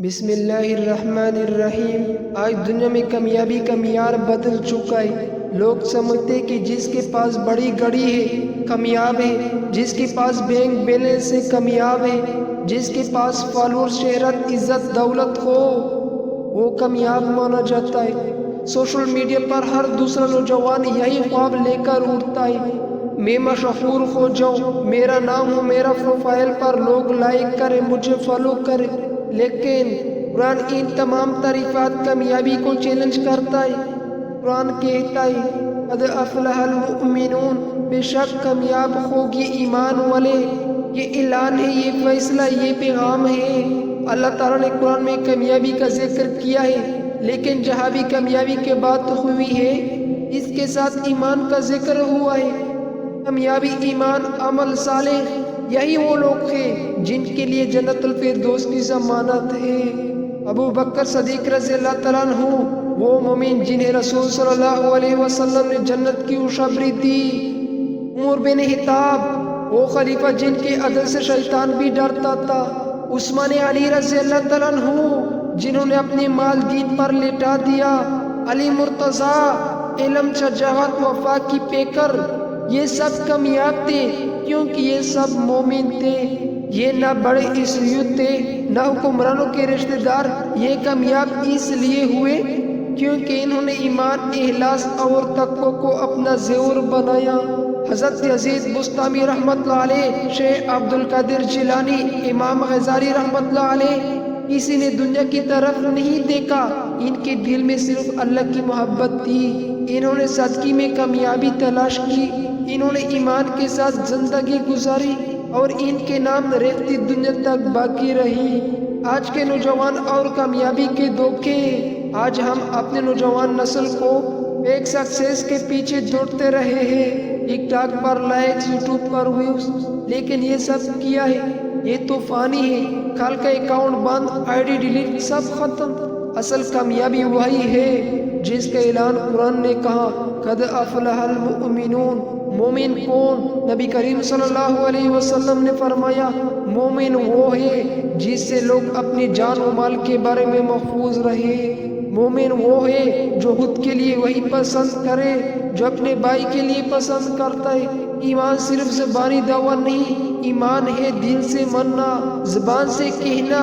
بسم اللہ الرحمن الرحیم۔ آج دنیا میں کامیابی کا معیار بدل چکا ہے۔ لوگ سمجھتے کہ جس کے پاس بڑی گاڑی ہے کامیاب ہے، جس کے پاس بینک بیلنس ہے کامیاب ہے، جس کے پاس فالوور، شہرت، عزت، دولت ہو وہ کامیاب مانا جاتا ہے۔ سوشل میڈیا پر ہر دوسرا نوجوان یہی خواب لے کر اٹھتا ہے، میں مشہور ہو جاؤں، میرا نام ہو میرا پروفائل پر، لوگ لائک کریں، مجھے فالو کریں۔ لیکن قرآن ان تمام تعریفات کامیابی کو چیلنج کرتا ہے۔ قرآن کہتا ہے قد افلح المؤمنون، بے شک کامیاب ہوگی ایمان والے۔ یہ اعلان ہے، یہ فیصلہ، یہ پیغام ہے۔ اللہ تعالیٰ نے قرآن میں کامیابی کا ذکر کیا ہے، لیکن جہاں بھی کامیابی کی بات ہوئی ہے اس کے ساتھ ایمان کا ذکر ہوا ہے۔ کامیابی، ایمان، عمل صالح، یہی وہ لوگ ہیں جن کے لیے جنت الفردوس کی ضمانت ہے۔ ابو بکر صدیق رضی اللہ تعالیٰ عنہ وہ مومن جنہیں رسول صلی اللہ علیہ وسلم نے جنت کی خوشخبری دی۔ عمر بن خطاب وہ خلیفہ جن کے عدل سے شیطان بھی ڈرتا تھا۔ عثمان علی رضی اللہ تعالیٰ عنہ جنہوں نے اپنے مال دین پر لٹا دیا۔ علی مرتضیٰ علم، شجاعت، وفا کی پیکر، یہ سب کامیاب تھے کیونکہ یہ سب مومن تھے۔ یہ نہ بڑے عیسویت تھے نہ حکمرانوں کے رشتہ دار۔ یہ کامیاب اس لیے ہوئے کیونکہ انہوں نے ایمان، اخلاص اور تقوی کو اپنا زیور بنایا۔ حضرت یزید بستامی رحمۃ اللہ علیہ، شیخ عبد القادر جیلانی، امام غزالی رحمۃ اللہ علیہ کسی نے دنیا کی طرف نہیں دیکھا، ان کے دل میں صرف اللہ کی محبت تھی۔ انہوں نے صدقے میں کامیابی تلاش کی، انہوں نے ایمان کے ساتھ زندگی گزاری اور ان کے نام رہتی دنیا تک باقی رہی۔ آج کے نوجوان اور کامیابی کے دھوکے۔ آج ہم اپنے نوجوان نسل کو ایک سکسیس کے پیچھے دوڑتے رہے ہیں، ٹک ٹاک پر لائکس، یوٹیوب پر ویوز، لیکن یہ سب کیا ہے؟ یہ تو فانی ہے، کل کا اکاؤنٹ بند، آئی ڈی ڈیلیٹ، سب ختم۔ اصل کامیابی وہی ہے جس کا اعلان قرآن نے کہا قد افلح المؤمنون۔ مومن کون؟ نبی کریم صلی اللہ علیہ وسلم نے فرمایا مومن وہ ہے جس سے لوگ اپنی جان و مال کے بارے میں محفوظ رہے۔ مومن وہ ہے جو خود کے لیے وہی پسند کرے جو اپنے بھائی کے لیے پسند کرتا ہے۔ ایمان صرف زبانی دعویٰ نہیں، ایمان ہے دل سے ماننا، زبان سے کہنا،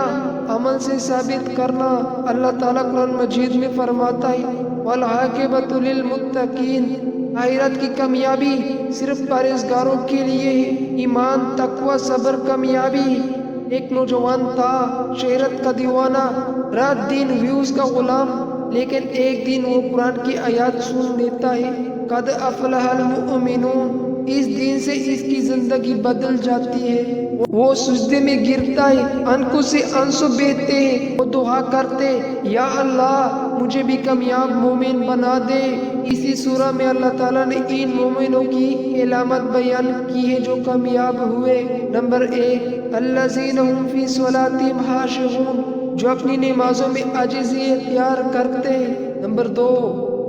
عمل سے ثابت کرنا۔ اللہ تعالیٰ قرآن مجید میں فرماتا ہے والعاقبۃ للمتقین، آخرت کی کامیابی صرف پرہیزگاروں کے لیے ہے۔ ایمان، تقوی، صبر، کامیابی۔ ایک نوجوان تھا، شہرت کا دیوانہ، رات دن ویوز کا غلام، لیکن ایک دن وہ قرآن کی آیات سن لیتا ہے قد افلح المؤمنون۔ اس دن سے اس کی زندگی بدل جاتی ہے۔ وہ سجدے میں گرتا ہے، آنکھوں سے آنسو بہتے ہیں، وہ دعا کرتے یا اللہ مجھے بھی کامیاب مومن بنا دے۔ اسی سورہ میں اللہ تعالیٰ نے ان مومنوں کی علامت بیان کی ہے جو کامیاب ہوئے۔ نمبر 1 الذین هم فی صلاتہم خاشعون، جو اپنی نمازوں میں عاجزی اختیار کرتے ہیں۔ نمبر 2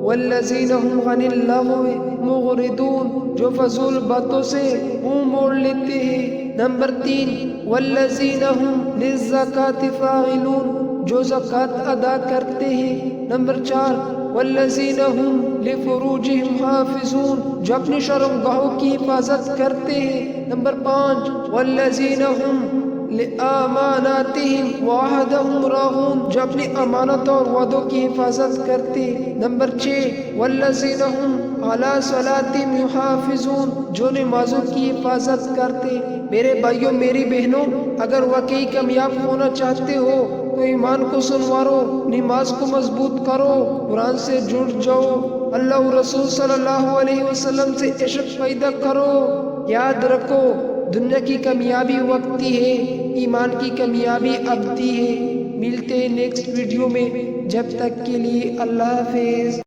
والذین هم عن اللغو معرضون، جو فضول باتوں سے منہ موڑ لیتے ہیں۔ نمبر 3 والذین هم للزکاۃ فاعلون، جو زکوٰۃ ادا کرتے ہیں۔ نمبر 4 والذین هم لفروجہم حافظون، جو اپنی شرمگاہوں کی حفاظت کرتے ہیں۔ نمبر 5 والذین هم لأماناتہم وعہدہم راعون، جو اپنی امانت اور وعدوں کی حفاظت کرتے ہیں۔ نمبر 6 والذین هم علی صلاتہم یحافظون، جو نمازوں کی حفاظت کرتے ہیں۔ میرے بھائیوں، میری بہنوں، اگر واقعی کامیاب ہونا چاہتے ہو تو ایمان کو سنوارو، نماز کو مضبوط کرو، قرآن سے جڑ جاؤ، اللہ و رسول صلی اللہ علیہ وسلم سے عشق پیدا کرو۔ یاد رکھو دنیا کی کامیابی وقتی ہے، ایمان کی کامیابی ابدی ہے۔ ملتے ہیں نیکسٹ ویڈیو میں، جب تک کے لیے اللہ حافظ۔